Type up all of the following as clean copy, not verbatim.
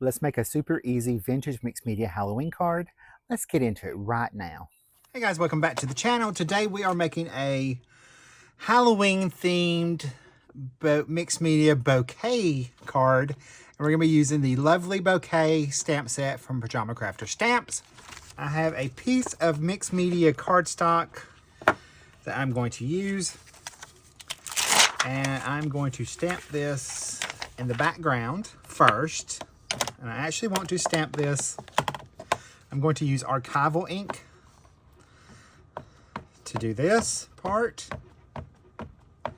Let's make a super easy vintage mixed media Halloween card. Let's get into it right now. Hey guys, welcome back to the channel. Today we are making a Halloween themed mixed media bouquet card. And we're going to be using the lovely bouquet stamp set from Pajama Crafter Stamps. I have a piece of mixed media cardstock that I'm going to use. And I'm going to stamp this in the background first. And I actually want to stamp this. I'm going to use archival ink to do this part. All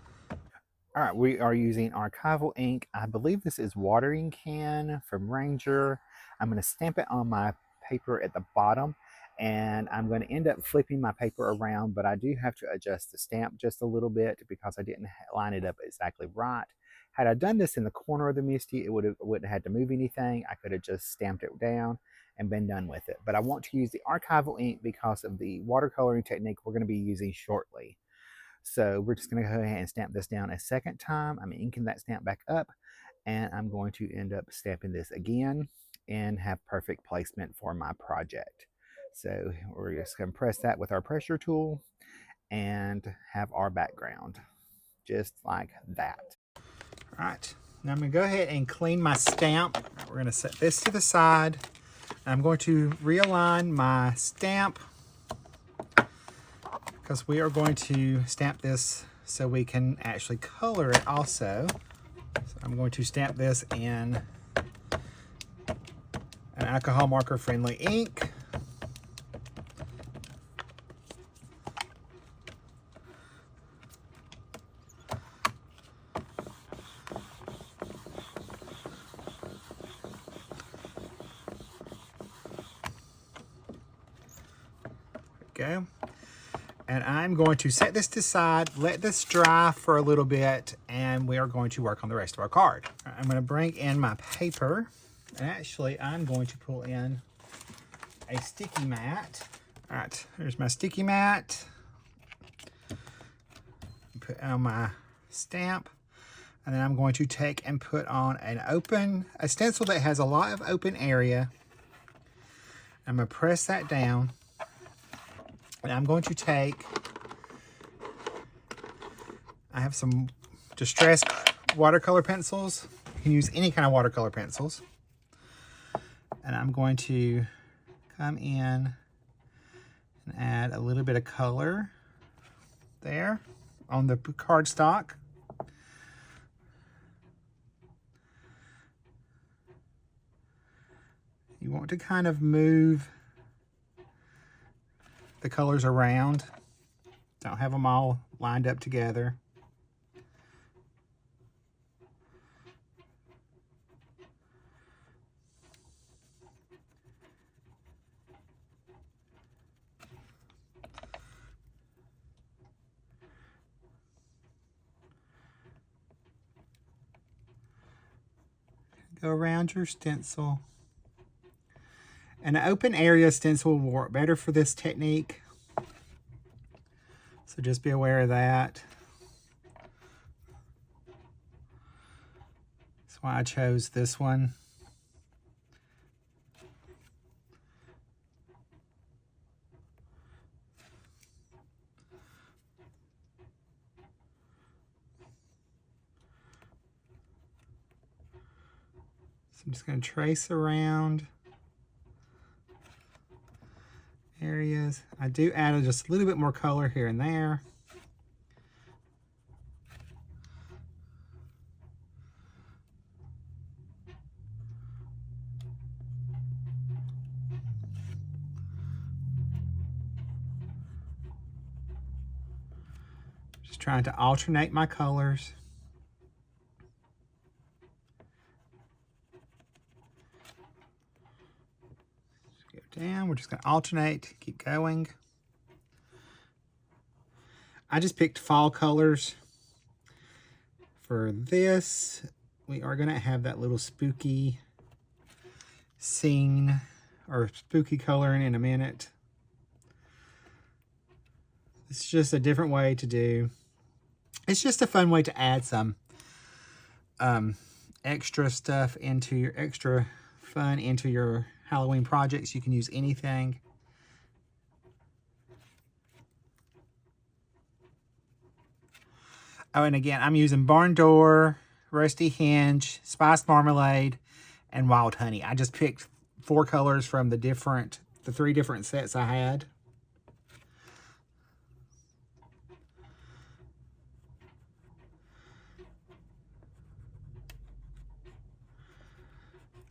right, we are using archival ink. I believe this is watering can from Ranger. I'm going to stamp it on my paper at the bottom, and I'm going to end up flipping my paper around, but I do have to adjust the stamp just a little bit because I didn't line it up exactly right. Had I done this in the corner of the Misty, it wouldn't have had to move anything. I could have just stamped it down and been done with it. But I want to use the archival ink because of the watercoloring technique we're going to be using shortly. So we're just going to go ahead and stamp this down a second time. I'm inking that stamp back up, and I'm going to end up stamping this again and have perfect placement for my project. So we're just going to press that with our pressure tool and have our background just like that. All right, now I'm going to go ahead and clean my stamp. We're going to set this to the side. I'm going to realign my stamp because we are going to stamp this so we can actually color it also. So I'm going to stamp this in an alcohol marker friendly ink. Go. And I'm going to set this to the side, let this dry for a little bit, and we are going to work on the rest of our card. Right, I'm going to bring in my paper, and actually I'm going to pull in a sticky mat. All right, here's my sticky mat. Put on my stamp, and then I'm going to take and put on a stencil that has a lot of open area. I'm going to press that down. And I'm going to take, I have some distressed watercolor pencils. You can use any kind of watercolor pencils. And I'm going to come in and add a little bit of color there on the cardstock. You want to kind of move the colors around. Don't have them all lined up together. Go around your stencil. An open area stencil will work better for this technique. So just be aware of that. That's why I chose this one. So I'm just going to trace around areas. I do add just a little bit more color here and there. Just trying to alternate my colors. Down. We're just going to alternate, keep going. I just picked fall colors. For this, we are going to have that little spooky scene or spooky coloring in a minute. It's just a different way to do. It's just a fun way to add some extra stuff into your extra fun into your Halloween projects. You can use anything. Oh, and again, I'm using barn door, rusty hinge, spiced marmalade, and wild honey. I just picked 4 colors from the 3 different sets I had.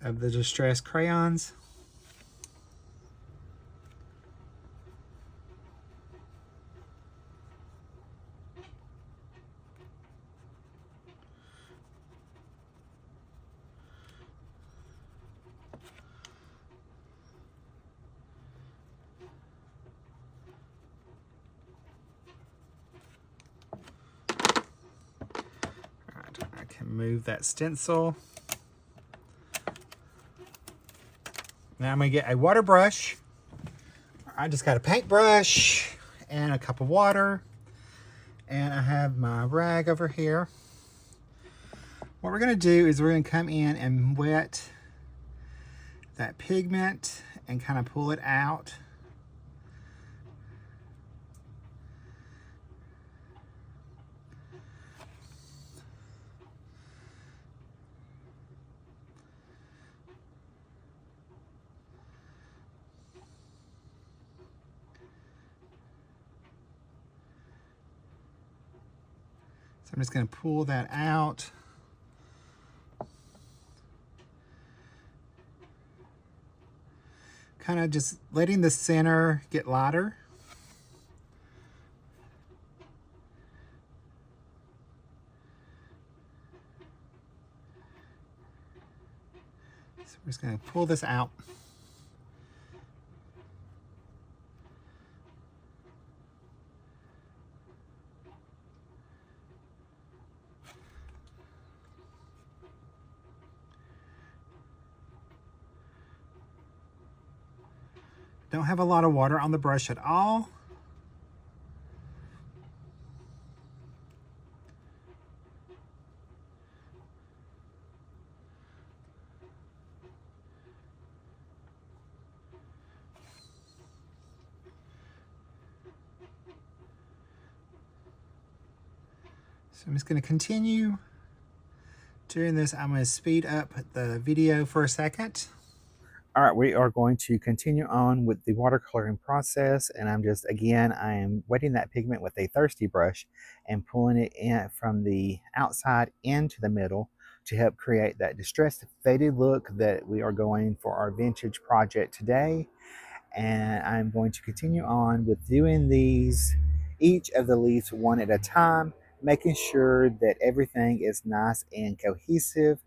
Of the distressed crayons. I can move that stencil. Now I'm going to get a water brush. I just got a paintbrush and a cup of water. And I have my rag over here. What we're going to do is we're going to come in and wet that pigment and kind of pull it out. So I'm just going to pull that out. Kind of just letting the center get lighter. So we're just going to pull this out. Don't have a lot of water on the brush at all. So I'm just going to continue doing this. I'm going to speed up the video for a second. All right, we are going to continue on with the watercoloring process, and I am wetting that pigment with a thirsty brush and pulling it in from the outside into the middle to help create that distressed faded look that we are going for our vintage project today. And I'm going to continue on with doing each of the leaves one at a time, making sure that everything is nice and cohesive,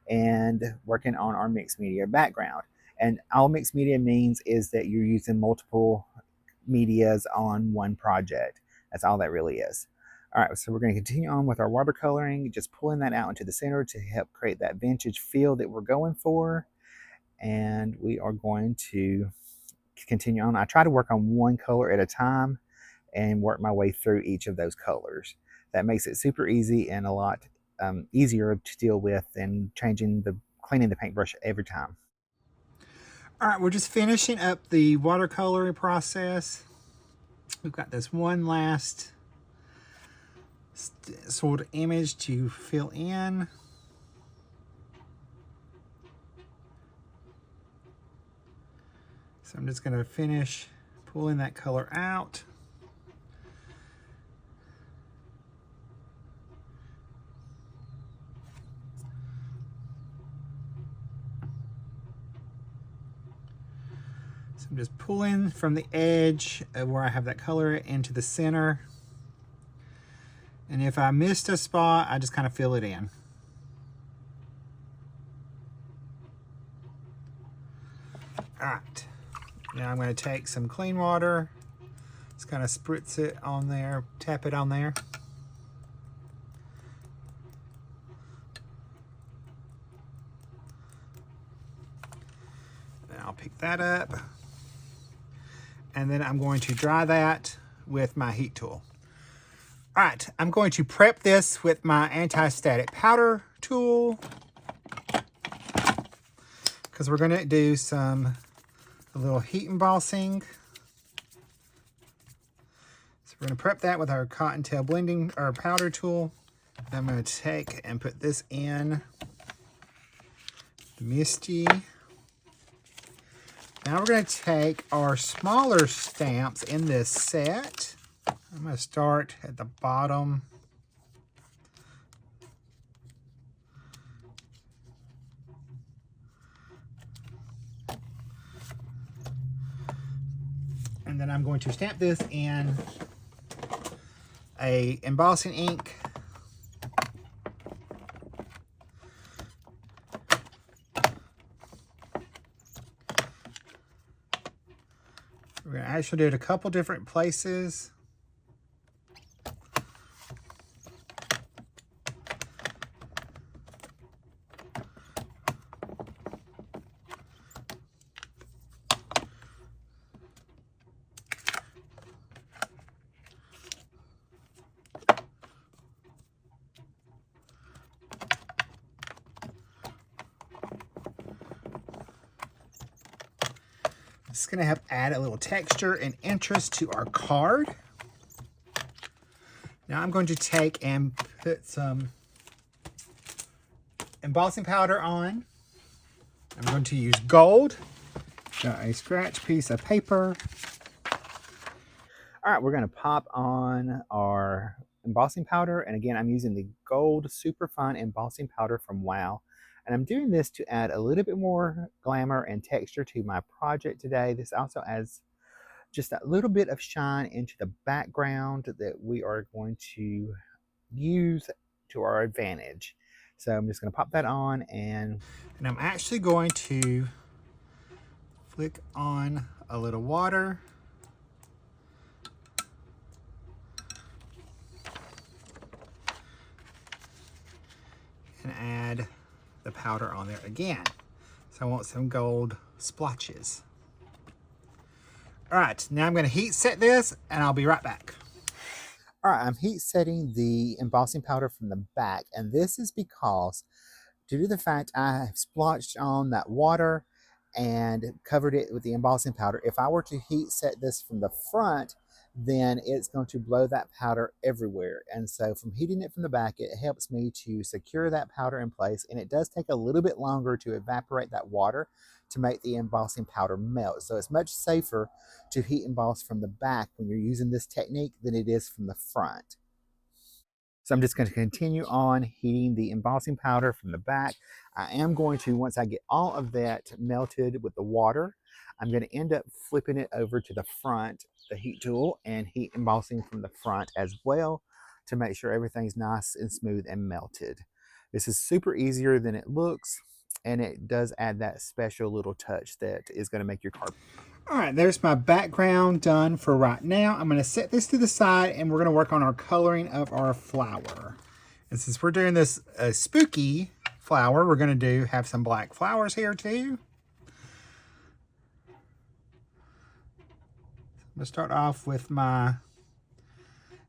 and working on our mixed media background. And all mixed media means is that you're using multiple medias on one project. That's all that really is. All right, so we're going to continue on with our watercoloring, just pulling that out into the center to help create that vintage feel that we're going for. And we are going to continue on. I try to work on one color at a time and work my way through each of those colors. That makes it super easy and a lot easier to deal with than cleaning the paintbrush every time. All right, we're just finishing up the watercoloring process. We've got this one last sort of image to fill in. So I'm just going to finish pulling that color out. So I'm just pulling from the edge of where I have that color into the center. And if I missed a spot, I just kind of fill it in. All right. Now I'm going to take some clean water, just kind of spritz it on there, tap it on there. Then I'll pick that up. And then I'm going to dry that with my heat tool. All right, I'm going to prep this with my anti-static powder tool. because we're going to do a little heat embossing. So we're going to prep that with our cottontail blending or powder tool. I'm going to take and put this in the Misty. Now we're going to take our smaller stamps in this set. I'm going to start at the bottom. And then I'm going to stamp this in a embossing ink. We're going to actually do it a couple different places. This is going to help add a little texture and interest to our card. Now I'm going to take and put some embossing powder on. I'm going to use gold. Got a scratch piece of paper. All right, we're going to pop on our embossing powder. And again, I'm using the gold super fine embossing powder from Wow. And I'm doing this to add a little bit more glamour and texture to my project today. This also adds just a little bit of shine into the background that we are going to use to our advantage. So I'm just going to pop that on, and I'm actually going to flick on a little water. And add the powder on there again. So I want some gold splotches. All right, now I'm going to heat set this and I'll be right back. all right, I'm heat setting the embossing powder from the back, and this is because due to the fact I splotched on that water and covered it with the embossing powder, if I were to heat set this from the front, then it's going to blow that powder everywhere. And so from heating it from the back, it helps me to secure that powder in place, and it does take a little bit longer to evaporate that water to make the embossing powder melt. So it's much safer to heat emboss from the back when you're using this technique than it is from the front. So I'm just going to continue on heating the embossing powder from the back. I am going to, once I get all of that melted with the water, I'm going to end up flipping it over to the front, the heat tool, and heat embossing from the front as well to make sure everything's nice and smooth and melted. This is super easier than it looks, and it does add that special little touch that is going to make your card. All right, there's my background done for right now. I'm going to set this to the side and we're going to work on our coloring of our flower. And since we're doing this spooky flower, we're going to have some black flowers here too. I'm going to start off with my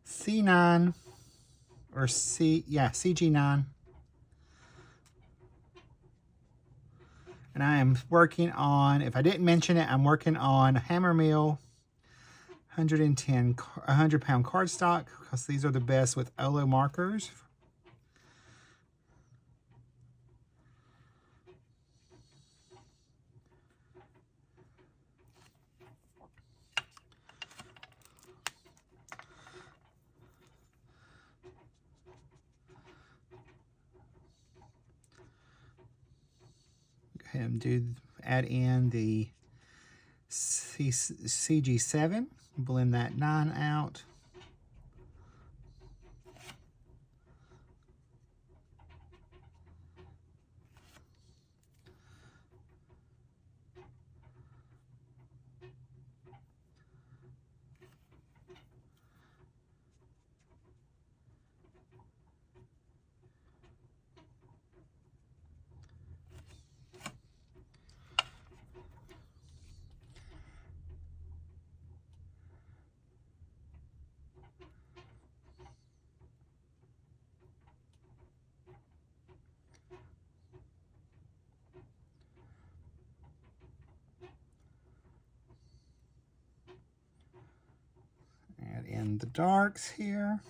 C9 or CG9. And I am working on, if I didn't mention it, I'm working on hammer mill 100-pound cardstock, because these are the best with Olo markers. Go ahead and add in the CG7, blend that 9 out. on the darks here.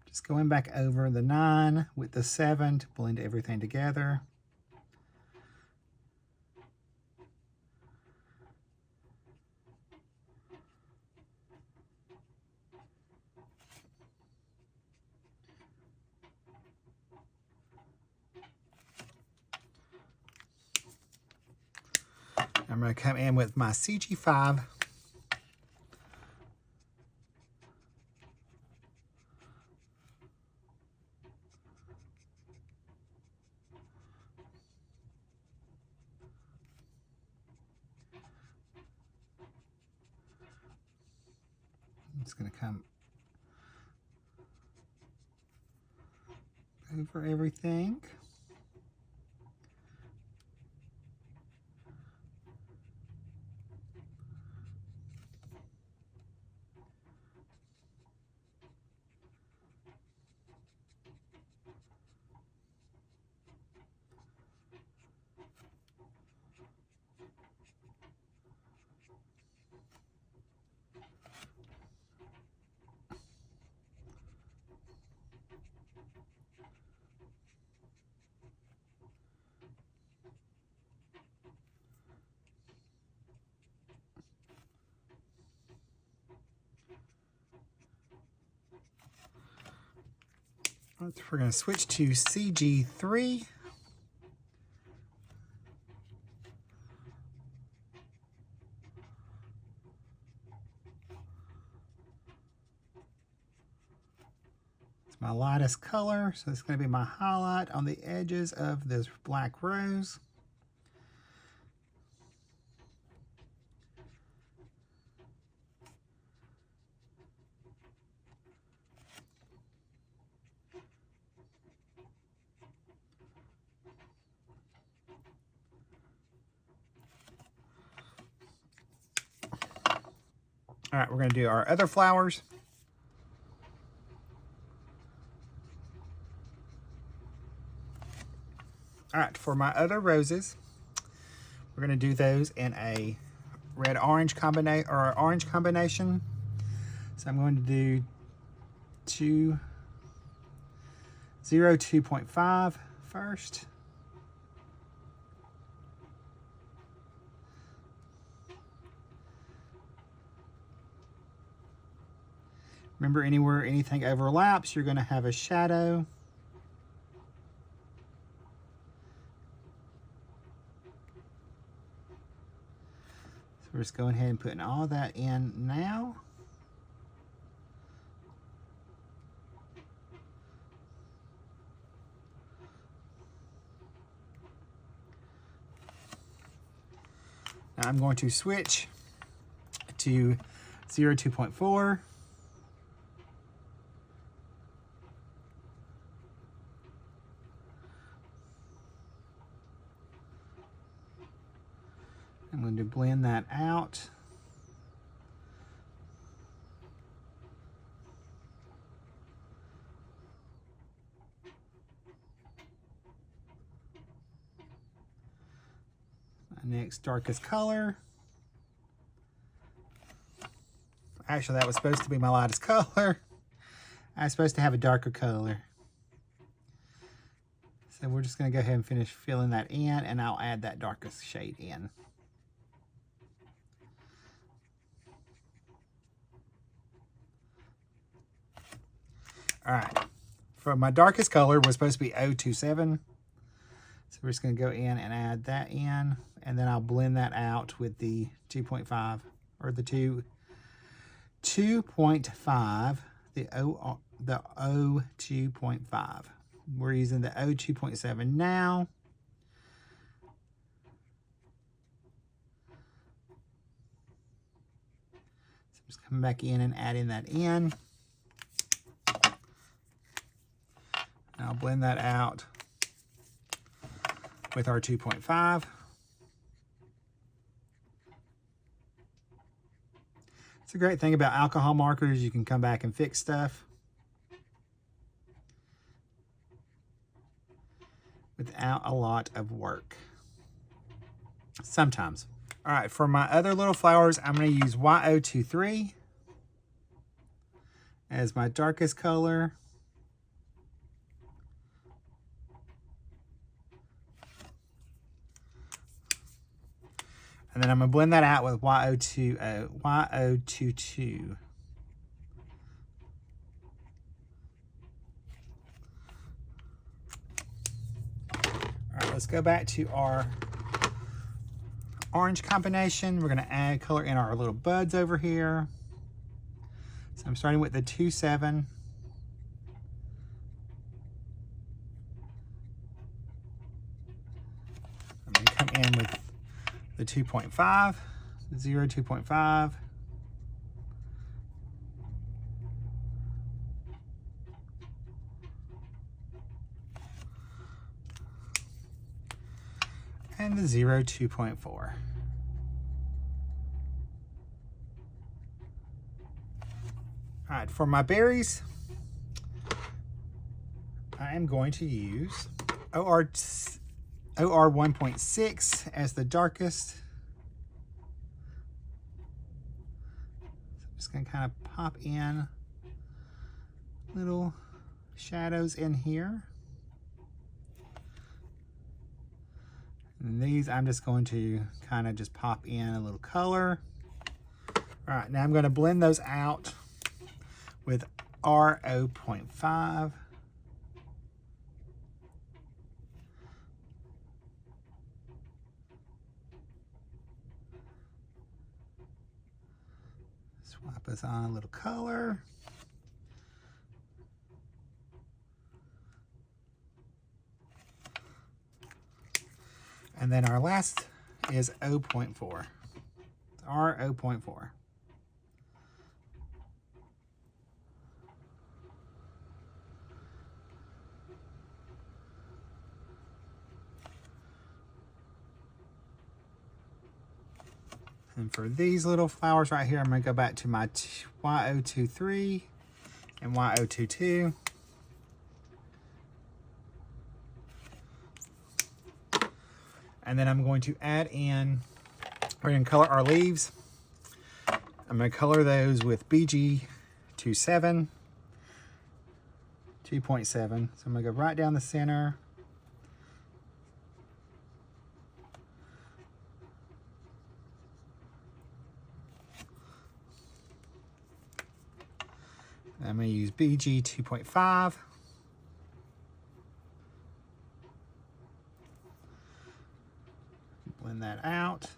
Just going back over the 9 with the 7 to blend everything together. I'm going to come in with my CG5. I'm just going to come over everything. We're going to switch to CG3. It's my lightest color, so it's going to be my highlight on the edges of this black rose. All right, we're going to do our other flowers. All right, for my other roses, we're going to do those in a red-orange combination or orange combination. So I'm going to do 2.5 first. Remember, anywhere anything overlaps, you're going to have a shadow. So we're just going ahead and putting all that in now. Now I'm going to switch to 2.4. I'm going to blend that out. My next darkest color. Actually, that was supposed to be my lightest color. I was supposed to have a darker color. So we're just going to go ahead and finish filling that in, and I'll add that darkest shade in. All right, for my darkest color was supposed to be 027. So we're just going to go in and add that in, and then I'll blend that out with the 2.5 or the 2.5, the O 2.5. We're using the O 2.7 now. So I'm just Come back in and adding that in. I'll blend that out with our 2.5. It's a great thing about alcohol markers. You can come back and fix stuff without a lot of work. Sometimes. All right, for my other little flowers, I'm going to use YO23 as my darkest color. And then I'm going to blend that out with YO22. All right, let's go back to our orange combination. We're going to add color in our little buds over here. So I'm starting with the 2.7. I'm going to come in with the 2.5, 0, 2.5. And the 0, 2.4. All right, for my berries, I am going to use OR 1.6 as the darkest. So I'm just going to kind of pop in little shadows in here. And these I'm just going to kind of just pop in a little color. All right, now I'm going to blend those out with R0.5. Swap us on a little color. And then our last is 0.4. R0.4. And for these little flowers right here, I'm going to go back to my YO23 and YO22. And then I'm going to add in, we're going to color our leaves. I'm going to color those with BG27, 2.7. So I'm going to go right down the center. I'm going to use BG 2.5. Blend that out.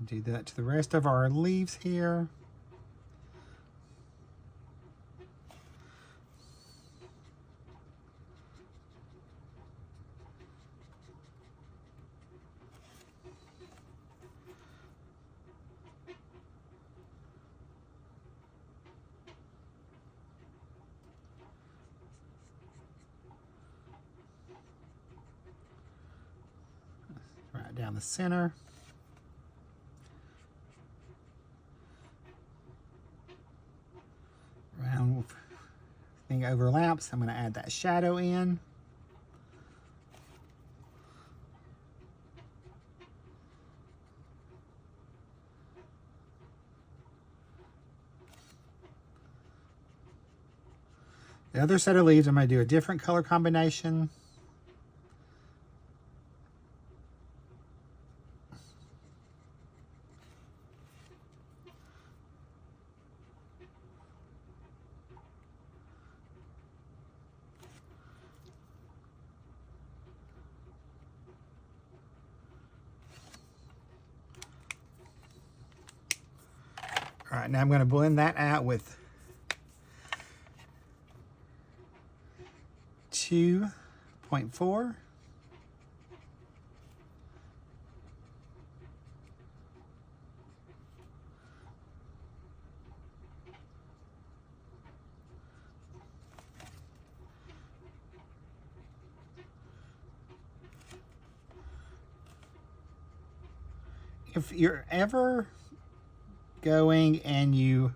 Do that to the rest of our leaves here. Right down the center. Round thing overlaps. I'm going to add that shadow in. The other set of leaves, I'm going to do a different color combination. All All right, now I'm going to blend that out with 2.4. If you're ever going and you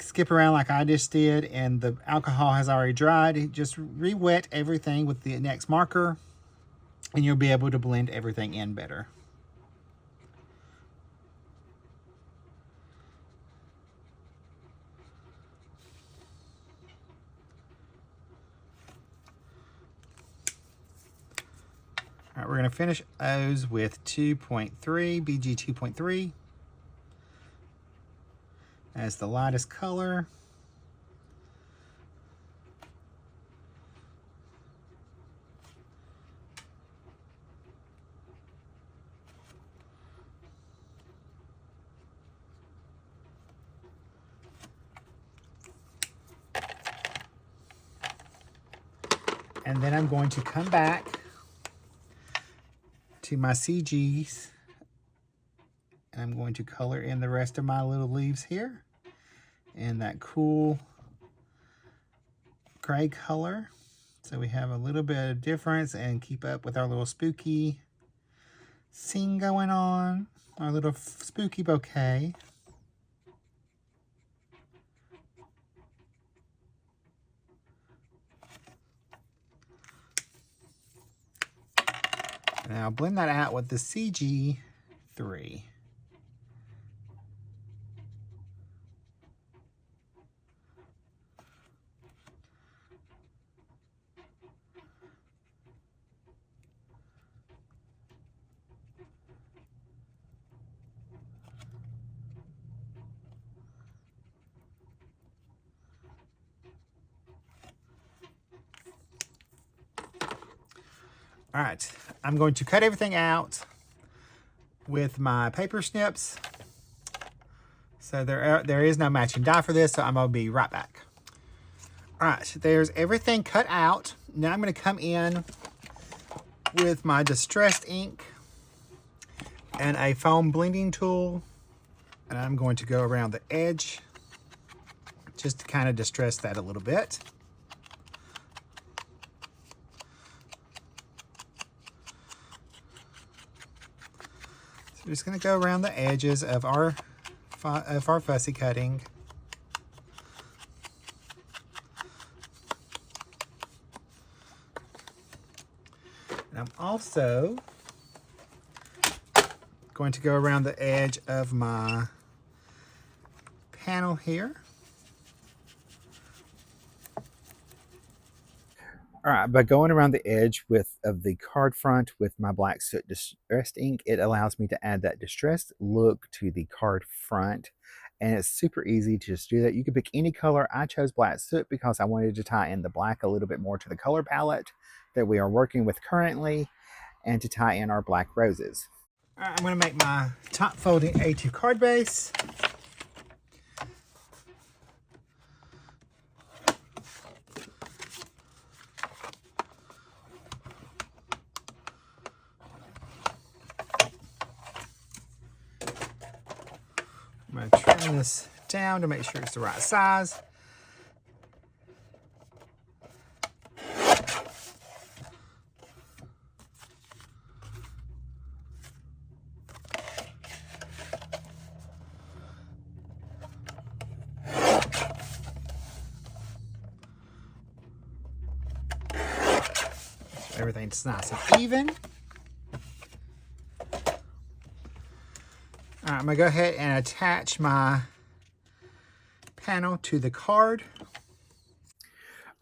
skip around like I just did and the alcohol has already dried, just re-wet everything with the next marker and you'll be able to blend everything in better. All right, we're going to finish O's with 2.3, BG 2.3 as the lightest color. And then I'm going to come back to my CGs and I'm going to color in the rest of my little leaves here in that cool gray color. So we have a little bit of difference and keep up with our little spooky scene going on, our little spooky bouquet. Now blend that out with the CG3. All right, I'm going to cut everything out with my paper snips. So there is no matching die for this, so I'm gonna be right back. All right, there's everything cut out. Now I'm gonna come in with my distressed ink and a foam blending tool. And I'm going to go around the edge just to kind of distress that a little bit. So we're just gonna go around the edges of our fussy cutting. And I'm also going to go around the edge of my panel here. All right, by going around the edge of the card front with my black soot distressed ink, it allows me to add that distressed look to the card front. And it's super easy to just do that. You can pick any color. I chose black soot because I wanted to tie in the black a little bit more to the color palette that we are working with currently and to tie in our black roses. All right, I'm gonna make my top folding A2 card base. I'm going to trim this down to make sure it's the right size. So everything's nice and even. All right, I'm gonna go ahead and attach my panel to the card.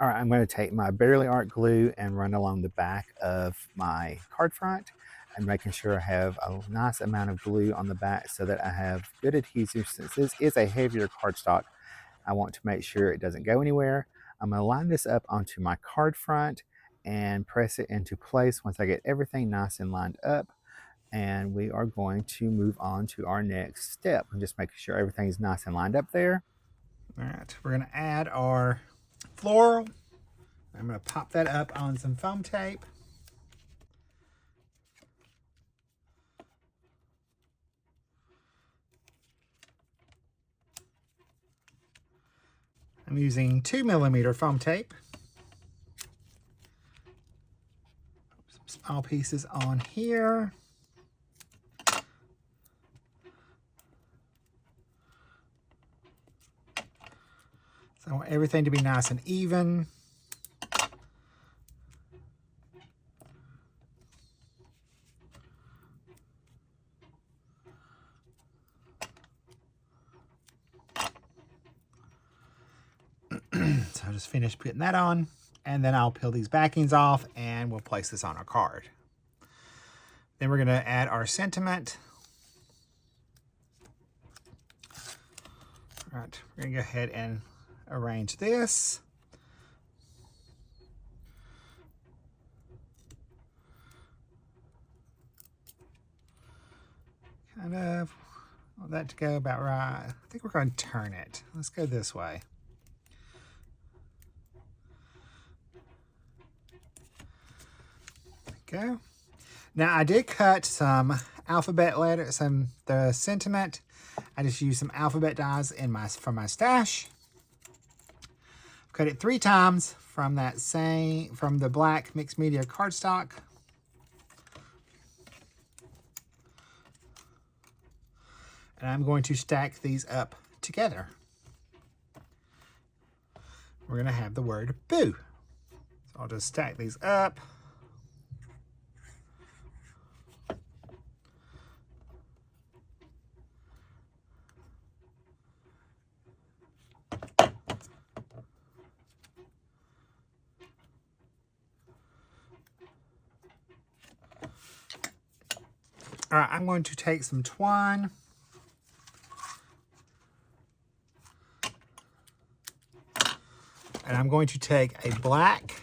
All right, I'm going to take my Barely Art glue and run along the back of my card front and making sure I have a nice amount of glue on the back so that I have good adhesive. Since this is a heavier cardstock, I want to make sure it doesn't go anywhere. I'm going to line this up onto my card front and press it into place once I get everything nice and lined up. And we are going to move on to our next step. I'm just making sure everything's nice and lined up there. All right, we're going to add our floral. I'm going to pop that up on some foam tape. I'm using 2mm foam tape. Some small pieces on here. So I want everything to be nice and even. So I'll just finish putting that on, and then I'll peel these backings off and we'll place this on our card. Then we're going to add our sentiment. All right, we're going to go ahead and arrange this. Kind of want that to go about right. I think we're going to turn it. Let's go this way. Go. Now I did cut some alphabet letters, the sentiment. I just used some alphabet dies from my stash. Cut it 3 times from the black mixed media cardstock. And I'm going to stack these up together. We're going to have the word boo. So I'll just stack these up. All right, I'm going to take some twine. And I'm going to take a black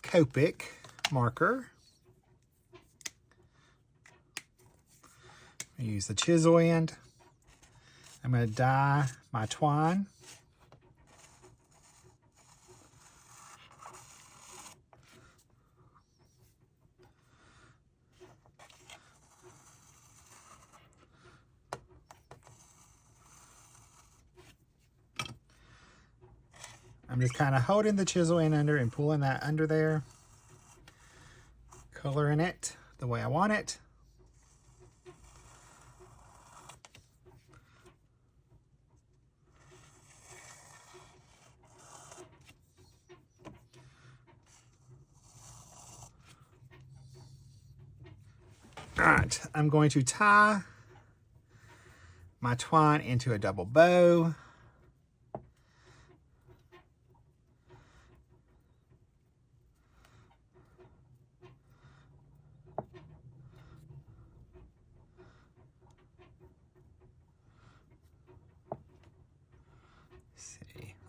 Copic marker. I use the chisel end. I'm going to dye my twine. I'm just kind of holding the chisel end under and pulling that under there, coloring it the way I want it. All right, I'm going to tie my twine into a double bow.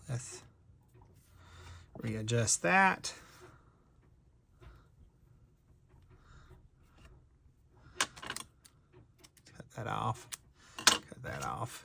Let's readjust that. Cut that off. Cut that off.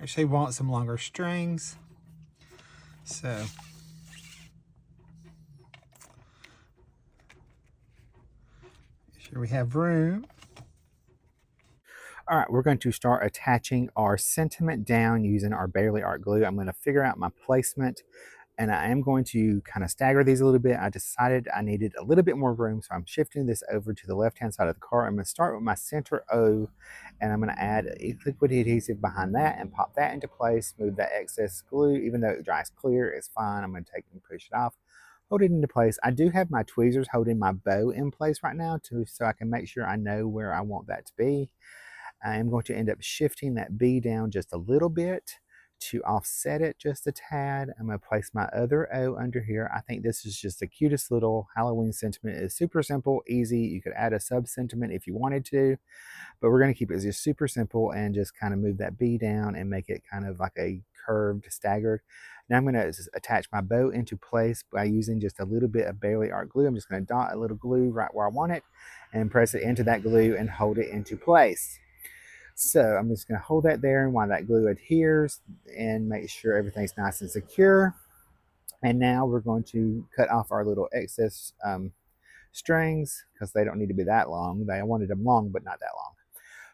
Actually want some longer strings. So make sure we have room. All right, we're going to start attaching our sentiment down using our Barely Art glue. I'm going to figure out my placement, and I am going to kind of stagger these a little bit. I decided I needed a little bit more room, so I'm shifting this over to the left-hand side of the card. I'm going to start with my center O, and I'm going to add a liquid adhesive behind that and pop that into place, move that excess glue. Even though it dries clear, it's fine. I'm going to take and push it off, hold it into place. I do have my tweezers holding my bow in place right now so I can make sure I know where I want that to be. I am going to end up shifting that B down just a little bit To offset it just a tad, I'm going to place my other O under here. I think this is just the cutest little Halloween sentiment. It's super simple, easy. You could add a sub sentiment if you wanted to, but we're going to keep it just super simple and just kind of move that B down and make it kind of like a curved staggered. Now I'm going to attach my bow into place by using just a little bit of Bailey art glue. I'm just going to dot a little glue right where I want it and press it into that glue and hold it into place. So I'm just going to hold that there and while that glue adheres and make sure everything's nice and secure. And now we're going to cut off our little excess strings because they don't need to be that long. I wanted them long, but not that long.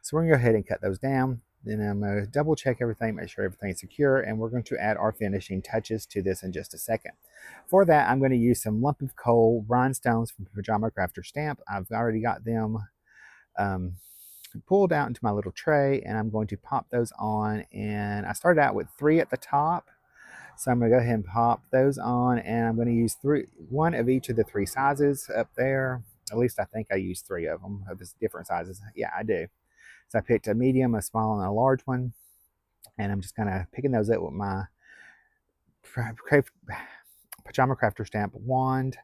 So we're going to go ahead and cut those down. Then I'm going to double check everything, make sure everything's secure, and we're going to add our finishing touches to this in just a second. For that, I'm going to use some lump of coal rhinestones from Pajama Crafter Stamp. I've already got them pulled out into my little tray, and I'm going to pop those on. And I started out with 3 at the top, so I'm going to go ahead and pop those on, and I'm going to use one of each of the 3 sizes up there. At least I think I used 3 of them of different sizes. Yeah, I do. So I picked a medium, a small, and a large one, and I'm just kind of picking those up with my Pajama Crafter Stamp wand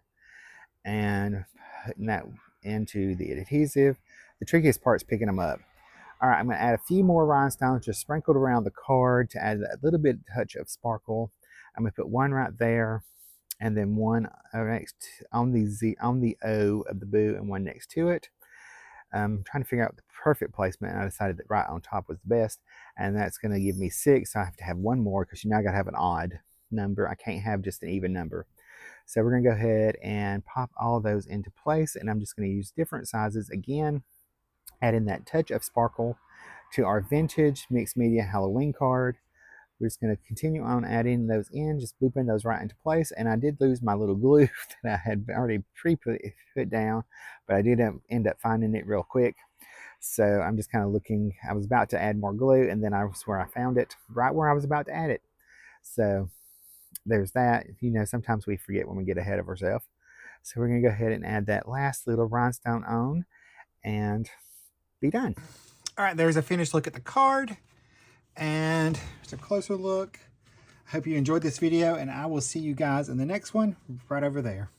and putting that into the adhesive. The trickiest part is picking them up. All right, I'm going to add a few more rhinestones just sprinkled around the card to add a little bit touch of sparkle. I'm going to put one right there, and then one next on the O of the boo, and one next to it. I'm trying to figure out the perfect placement, and I decided that right on top was the best, and that's going to give me 6. So I have to have one more because I got to have an odd number. I can't have just an even number. So we're going to go ahead and pop all those into place, and I'm just going to use different sizes again, adding that touch of sparkle to our vintage mixed media Halloween card. We're just going to continue on adding those in, just booping those right into place. And I did lose my little glue that I had already put down, but I did end up finding it real quick. So I'm just kind of looking. I was about to add more glue, and then I swear I found it right where I was about to add it. So there's that. Sometimes we forget when we get ahead of ourselves. So we're going to go ahead and add that last little rhinestone on and be done. All right, there's a finished look at the card. And it's a closer look. I hope you enjoyed this video, and I will see you guys in the next one right over there.